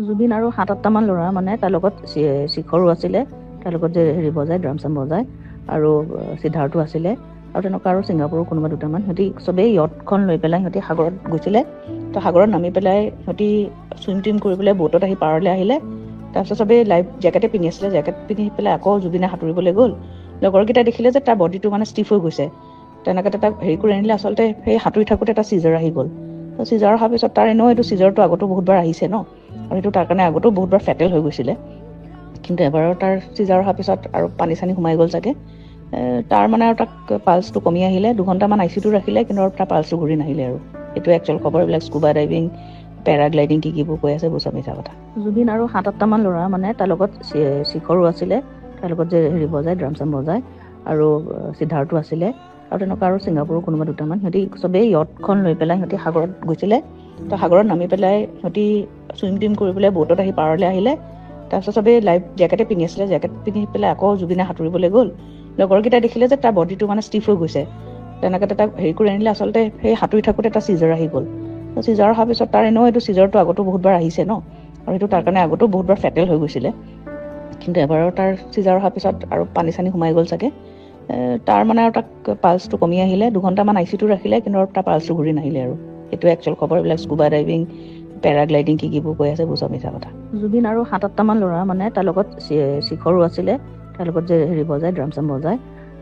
জুবিন আৰু ৭-৮টামান ল'ৰা মানে তাৰ লগত শিখৰো আছিলে, তাৰ লগত যে হেৰি বজায় ড্ৰাম চাম বজায় আৰু সিদ্ধাৰ্থো আছিলে আৰু তেনেকুৱা আৰু ছিংগাপুৰৰ কোনোবা দুটামান। সিহঁতি চবেই য়টখন লৈ পেলাই সিহঁতি সাগৰত গৈছিলে। তো সাগৰত নামি পেলাই সিহঁতি চুইম টুইম কৰি পেলাই বোটত আহি পাৰলৈ আহিলে। তাৰপিছত চবেই লাইফ জেকেটে পিন্ধি আছিলে, জেকেট পিন্ধি পেলাই আকৌ জুবিনে সাঁতুৰিবলৈ গ'ল। লগৰকেইটাই দেখিলে যে তাৰ বডিটো মানে ষ্টিফ হৈ গৈছে। তেনেকৈ তাক হেৰি কৰি আনিলে, আচলতে সেই সাঁতুৰি থাকোঁতে এটা চিজাৰ আহি গ'ল। তো চিজাৰ অহাৰ পিছত তাৰ এনেও এইটো চিজাৰটো আগতো বহুতবাৰ আহিছে ন, আৰু সেইটো তাৰ কাৰণে আগতো বহুতবাৰ ফেটেল হৈ গৈছিলে। কিন্তু এবাৰৰ তাৰ চিজাৰ অহাৰ পিছত আৰু পানী চানী সোমাই গ'ল চাগে। তাৰ মানে আৰু তাক পালচটো কমি আহিলে, 2 ঘণ্টামান আই চি ইউটো ৰাখিলে, কিন্তু আৰু তাৰ পালচটো ঘূৰি নাহিলে আৰু। এইটো একচুৱেল খবৰ। এইবিলাক স্কুবা ডাইভিং, পেৰাগ্লাইডিং কিবোৰ কৈ আছে বুজা মিছা কথা। জুবিন আৰু ৭-৮টামান ল'ৰা মানে তাৰ লগত শিখৰো আছিলে, তাৰ লগত যে হেৰি বজায় ড্ৰাম চাম বজায় আৰু সিদ্ধাৰ্থো আছিলে আৰু তেনেকুৱা আৰু ছিংগাপুৰৰ কোনোবা দুটামান। সিহঁতি চবেই য়টখন লৈ পেলাই সিহঁতি সাগৰত গৈছিলে। তো সাগৰত নামি পেলাই সিহঁতি চুইম টুইম কৰি পেলাই বোটত আহি পাৰলৈ আহিলে। তাৰপিছত চবেই লাইফ জেকেটে পিন্ধি আছিলে, জেকেট পিন্ধি পেলাই আকৌ জুবিনে সাঁতুৰিবলৈ গ'ল। লগৰকেইটাই দেখিলে যে তাৰ বডিটো মানে ষ্টিফ হৈ গৈছে। তেনেকৈ তাক হেৰি কৰি আনিলে, আচলতে সেই সাঁতুৰি থাকোঁতে এটা চিজাৰ আহি গ'ল। তো চিজাৰ অহাৰ পিছত তাৰ এনেও এইটো চিজাৰটো আগতো বহুতবাৰ আহিছে ন, আৰু সেইটো তাৰ কাৰণে আগতো বহুতবাৰ ফেটেল হৈ গৈছিলে। কিন্তু এবাৰৰ তাৰ চিজাৰ অহাৰ পিছত আৰু পানী চানী সোমাই গ'ল চাগে। তাৰ মানে আৰু তাক পালচটো কমি আহিলে, 2 ঘণ্টামান আই চি ইউটো ৰাখিলে, কিন্তু আৰু তাৰ পালচটো ঘূৰি নাহিলে আৰু। এইটো একচুৱেল খবৰ। এইবিলাক স্কুবা ডাইভিং, পেৰাগ্লাইডিং কিবোৰ কৈ আছে বুজা মিছা কথা। জুবিন আৰু ৭-৮টামান ল'ৰা মানে তাৰ লগত শিখৰো আছিলে, তাৰ লগত যে হেৰি বজায় ড্ৰাম চাম বজায়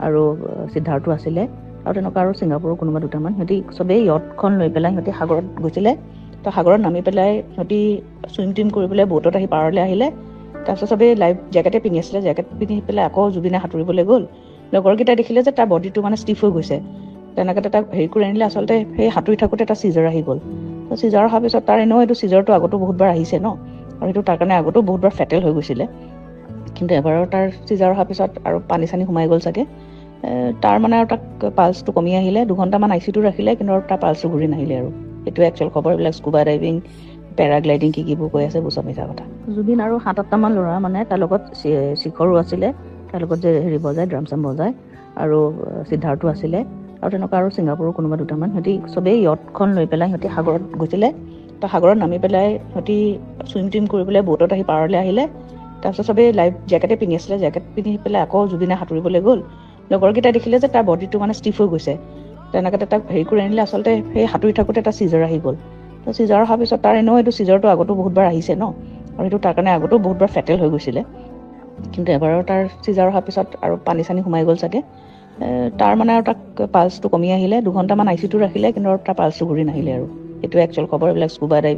আৰু সিদ্ধাৰ্থো আছিলে আৰু তেনেকুৱা আৰু ছিংগাপুৰৰ কোনোবা দুটামান। সিহঁতি চবেই য়টখন লৈ পেলাই সিহঁতি সাগৰত গৈছিলে। তো সাগৰত নামি পেলাই সিহঁতি চুইম টুইম কৰি পেলাই বোটত আহি পাৰলৈ আহিলে। তাৰপিছত চবেই লাইফ জেকেটে পিন্ধি আছিলে, জেকেট পিন্ধি পেলাই আকৌ জুবিনে সাঁতুৰিবলৈ গ'ল। লগৰকেইটাই দেখিলে যে তাৰ বডিটো মানে ষ্টিফ হৈ গৈছে। তেনেকৈ তাক হেৰি কৰি আনিলে, আচলতে সেই সাঁতুৰি থাকোঁতে এটা চিজাৰ আহি গ'ল। তো চিজাৰ অহাৰ পিছত তাৰ এনেও এইটো চিজাৰটো আগতো বহুতবাৰ আহিছে ন, আৰু সেইটো তাৰ কাৰণে আগতো বহুতবাৰ ফেটেল হৈ গৈছিলে। কিন্তু এবাৰৰ তাৰ চিজাৰ অহাৰ পিছত আৰু পানী চানী সোমাই গ'ল চাগে। তাৰ মানে আৰু তাক পালচটো কমি আহিলে, 2 ঘণ্টামান আই চি ইউটো ৰাখিলে, কিন্তু আৰু তাৰ পালচটো ঘূৰি নাহিলে আৰু। এইটো একচুৱেল খবৰ। এইবিলাক স্কুবা ডাইভিং, পেৰাগ্লাইডিং কিবোৰ কৈ আছে বুজা মিছা কথা। জুবিন আৰু ৭-৮টামান ল'ৰা মানে তাৰ লগত শিখৰো আছিলে, তাৰ লগত যে হেৰি বজায় ড্ৰাম চাম বজায় আৰু সিদ্ধাৰ্থো আছিলে আৰু তেনেকুৱা আৰু ছিংগাপুৰৰ কোনোবা দুটামান। সিহঁতি চবেই য়টখন লৈ পেলাই সিহঁতি সাগৰত গৈছিলে। তো সাগৰত নামি পেলাই সিহঁতি চুইম টুইম কৰি পেলাই বোটত আহি পাৰলৈ আহিলে। তাৰপিছত চবেই লাইফ জেকেটে পিন্ধি আছিলে, জেকেট পিন্ধি পেলাই আকৌ জুবিনে সাঁতুৰিবলৈ গ'ল। লগৰকেইটাই দেখিলে যে তাৰ বডিটো মানে ষ্টিফ হৈ গৈছে। তেনেকৈ তাক হেৰি কৰি আনিলে, আচলতে সেই সাঁতুৰি থাকোঁতে এটা চিজাৰ আহি গ'ল। তো চিজাৰ অহাৰ পিছত তাৰ এনেও এইটো চিজাৰটো আগতো বহুতবাৰ আহিছে ন, আৰু সেইটো তাৰ কাৰণে আগতো বহুতবাৰ ফেটেল হৈ গৈছিলে। কিন্তু এবাৰৰ তাৰ চিজাৰ অহাৰ পিছত আৰু পানী চানী সোমাই গ'ল চাগে। তাৰ মানে আৰু তাক পালচটো কমি আহিলে, 2 ঘণ্টামান আই চি ইউটো ৰাখিলে, কিন্তু আৰু তাৰ পালচটো ঘূৰি নাহিলে আৰু। এইটো একচুৱেল খবৰ। এইবিলাক স্কুবা ডাইভিং,